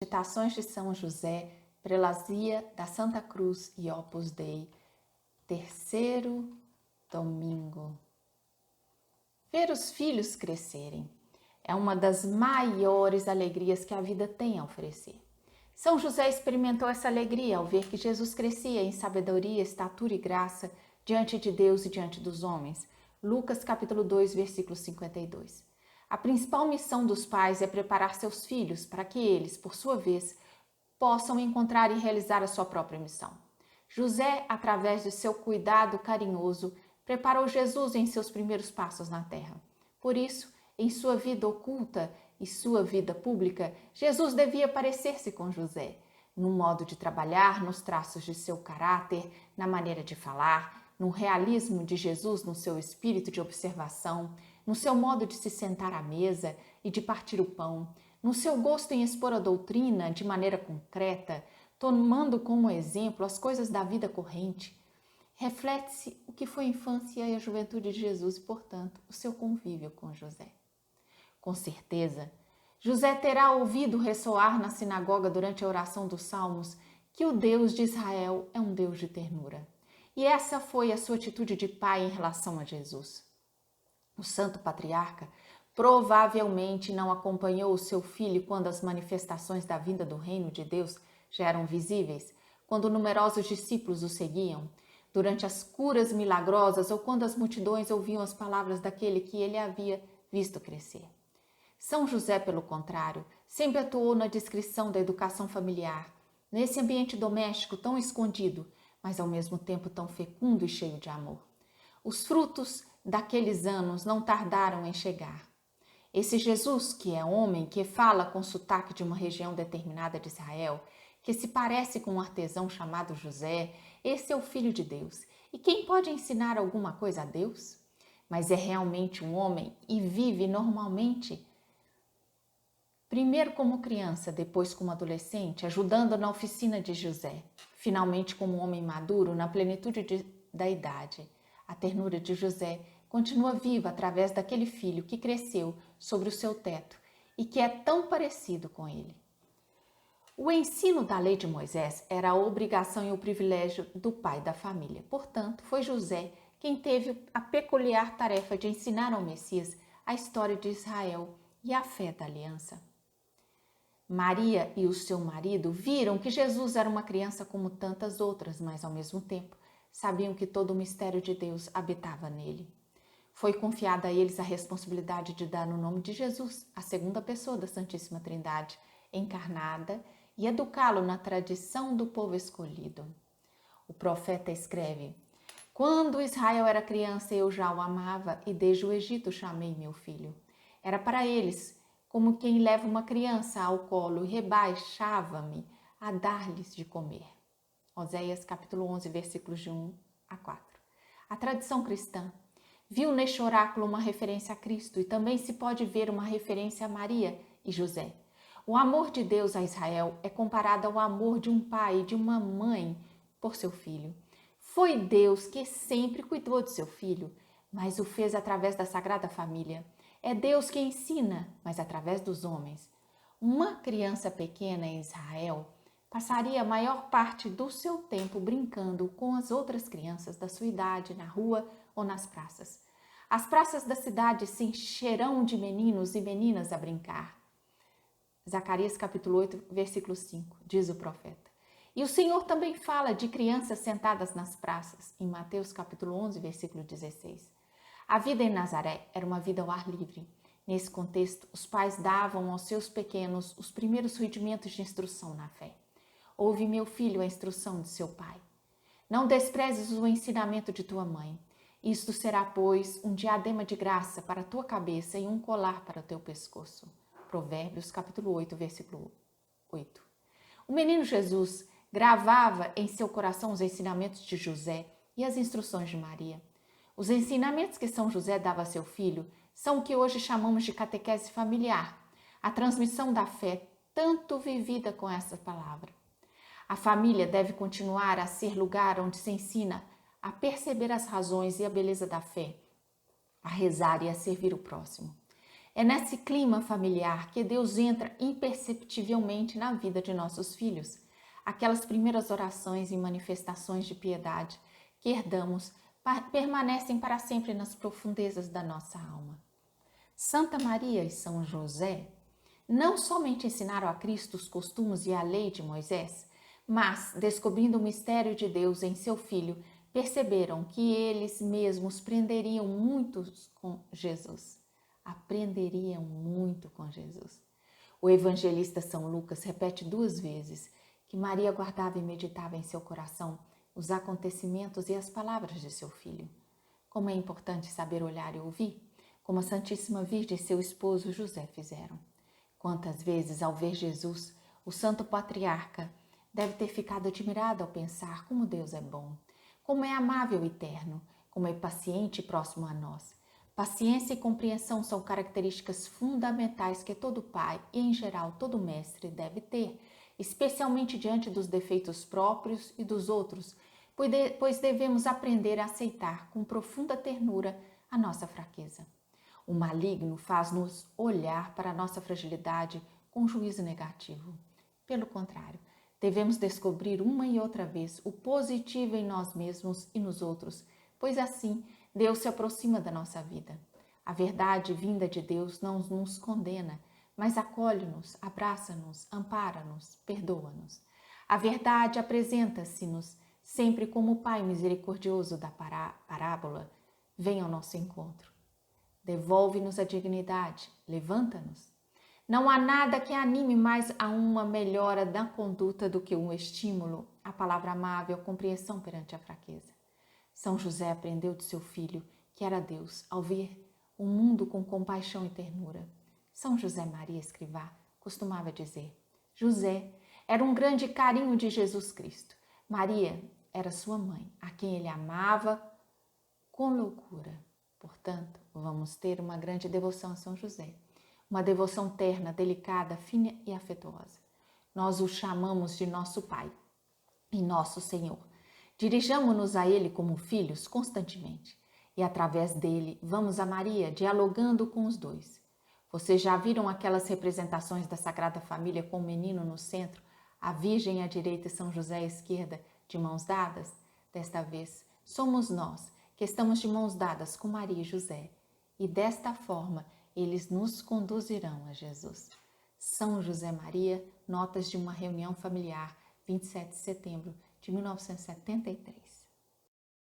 Meditações de São José, Prelazia da Santa Cruz e Opus Dei, terceiro domingo. Ver os filhos crescerem é uma das maiores alegrias que a vida tem a oferecer. São José experimentou essa alegria ao ver que Jesus crescia em sabedoria, estatura e graça diante de Deus e diante dos homens. Lucas capítulo 2, versículo 52. A principal missão dos pais é preparar seus filhos para que eles, por sua vez, possam encontrar e realizar a sua própria missão. José, através de seu cuidado carinhoso, preparou Jesus em seus primeiros passos na terra. Por isso, em sua vida oculta e sua vida pública, Jesus devia parecer-se com José, no modo de trabalhar, nos traços de seu caráter, na maneira de falar, no realismo de Jesus, no seu espírito de observação, no seu modo de se sentar à mesa e de partir o pão, no seu gosto em expor a doutrina de maneira concreta, tomando como exemplo as coisas da vida corrente. Reflete-se o que foi a infância e a juventude de Jesus e, portanto, o seu convívio com José. Com certeza, José terá ouvido ressoar na sinagoga durante a oração dos Salmos que o Deus de Israel é um Deus de ternura. E essa foi a sua atitude de pai em relação a Jesus. O santo patriarca provavelmente não acompanhou o seu filho quando as manifestações da vinda do reino de Deus já eram visíveis, quando numerosos discípulos o seguiam, durante as curas milagrosas ou quando as multidões ouviam as palavras daquele que ele havia visto crescer. São José, pelo contrário, sempre atuou na discrição da educação familiar, nesse ambiente doméstico tão escondido, mas ao mesmo tempo tão fecundo e cheio de amor. Os frutos daqueles anos não tardaram em chegar. Esse Jesus, que é homem, que fala com sotaque de uma região determinada de Israel, que se parece com um artesão chamado José, esse é o Filho de Deus. E quem pode ensinar alguma coisa a Deus? Mas é realmente um homem e vive normalmente, primeiro como criança, depois como adolescente, ajudando na oficina de José, finalmente como homem maduro, na plenitude da idade. A ternura de José continua viva através daquele filho que cresceu sobre o seu teto e que é tão parecido com ele. O ensino da lei de Moisés era a obrigação e o privilégio do pai da família. Portanto, foi José quem teve a peculiar tarefa de ensinar ao Messias a história de Israel e a fé da aliança. Maria e o seu marido viram que Jesus era uma criança como tantas outras, mas ao mesmo tempo sabiam que todo o mistério de Deus habitava nele. Foi confiada a eles a responsabilidade de dar no nome de Jesus, a segunda pessoa da Santíssima Trindade, encarnada, e educá-lo na tradição do povo escolhido. O profeta escreve: "Quando Israel era criança, eu já o amava e desde o Egito chamei meu filho." Era para eles como quem leva uma criança ao colo e rebaixava-me a dar-lhes de comer. Oséias capítulo 11, versículos de 1 a 4. A tradição cristã viu neste oráculo uma referência a Cristo e também se pode ver uma referência a Maria e José. O amor de Deus a Israel é comparado ao amor de um pai e de uma mãe por seu filho. Foi Deus que sempre cuidou de seu filho, mas o fez através da Sagrada Família. É Deus que ensina, mas através dos homens. Uma criança pequena em Israel passaria a maior parte do seu tempo brincando com as outras crianças da sua idade na rua ou nas praças. As praças da cidade se encherão de meninos e meninas a brincar. Zacarias capítulo 8, versículo 5, diz o profeta. E o Senhor também fala de crianças sentadas nas praças, em Mateus capítulo 11, versículo 16. A vida em Nazaré era uma vida ao ar livre. Nesse contexto, os pais davam aos seus pequenos os primeiros rudimentos de instrução na fé. Ouve, meu filho, a instrução de seu pai. Não desprezes o ensinamento de tua mãe. Isto será, pois, um diadema de graça para a tua cabeça e um colar para o teu pescoço. Provérbios capítulo 8, versículo 8. O menino Jesus gravava em seu coração os ensinamentos de José e as instruções de Maria. Os ensinamentos que São José dava a seu filho são o que hoje chamamos de catequese familiar, a transmissão da fé tanto vivida com essa palavra. A família deve continuar a ser lugar onde se ensina a perceber as razões e a beleza da fé, a rezar e a servir o próximo. É nesse clima familiar que Deus entra imperceptivelmente na vida de nossos filhos. Aquelas primeiras orações e manifestações de piedade que herdamos permanecem para sempre nas profundezas da nossa alma. Santa Maria e São José não somente ensinaram a Cristo os costumes e a lei de Moisés, mas, descobrindo o mistério de Deus em seu Filho, perceberam que eles mesmos aprenderiam muito com Jesus. Aprenderiam muito com Jesus. O evangelista São Lucas repete 2 vezes que Maria guardava e meditava em seu coração os acontecimentos e as palavras de seu filho. Como é importante saber olhar e ouvir, como a Santíssima Virgem e seu esposo José fizeram. Quantas vezes, ao ver Jesus, o Santo Patriarca deve ter ficado admirado ao pensar como Deus é bom, como é amável e terno, como é paciente e próximo a nós. Paciência e compreensão são características fundamentais que todo pai e, em geral, todo mestre deve ter, especialmente diante dos defeitos próprios e dos outros, pois devemos aprender a aceitar com profunda ternura a nossa fraqueza. O maligno faz-nos olhar para a nossa fragilidade com juízo negativo. Pelo contrário, devemos descobrir uma e outra vez o positivo em nós mesmos e nos outros, pois assim Deus se aproxima da nossa vida. A verdade vinda de Deus não nos condena, mas acolhe-nos, abraça-nos, ampara-nos, perdoa-nos. A verdade apresenta-se-nos sempre como o Pai misericordioso da parábola vem ao nosso encontro. Devolve-nos a dignidade, levanta-nos. Não há nada que anime mais a uma melhora da conduta do que um estímulo, a palavra amável, a compreensão perante a fraqueza. São José aprendeu de seu filho, que era Deus, ao ver o mundo com compaixão e ternura. São José Maria Escrivá costumava dizer: José era um grande carinho de Jesus Cristo. Maria era sua mãe, a quem ele amava com loucura. Portanto, vamos ter uma grande devoção a São José, uma devoção terna, delicada, fina e afetuosa. Nós o chamamos de nosso Pai e nosso Senhor. Dirijamo-nos a Ele como filhos constantemente e, através dele, vamos a Maria, dialogando com os dois. Vocês já viram aquelas representações da Sagrada Família com o menino no centro, a Virgem à direita e São José à esquerda, de mãos dadas? Desta vez, somos nós que estamos de mãos dadas com Maria e José, e desta forma eles nos conduzirão a Jesus. São José Maria, notas de uma reunião familiar, 27 de setembro de 1973.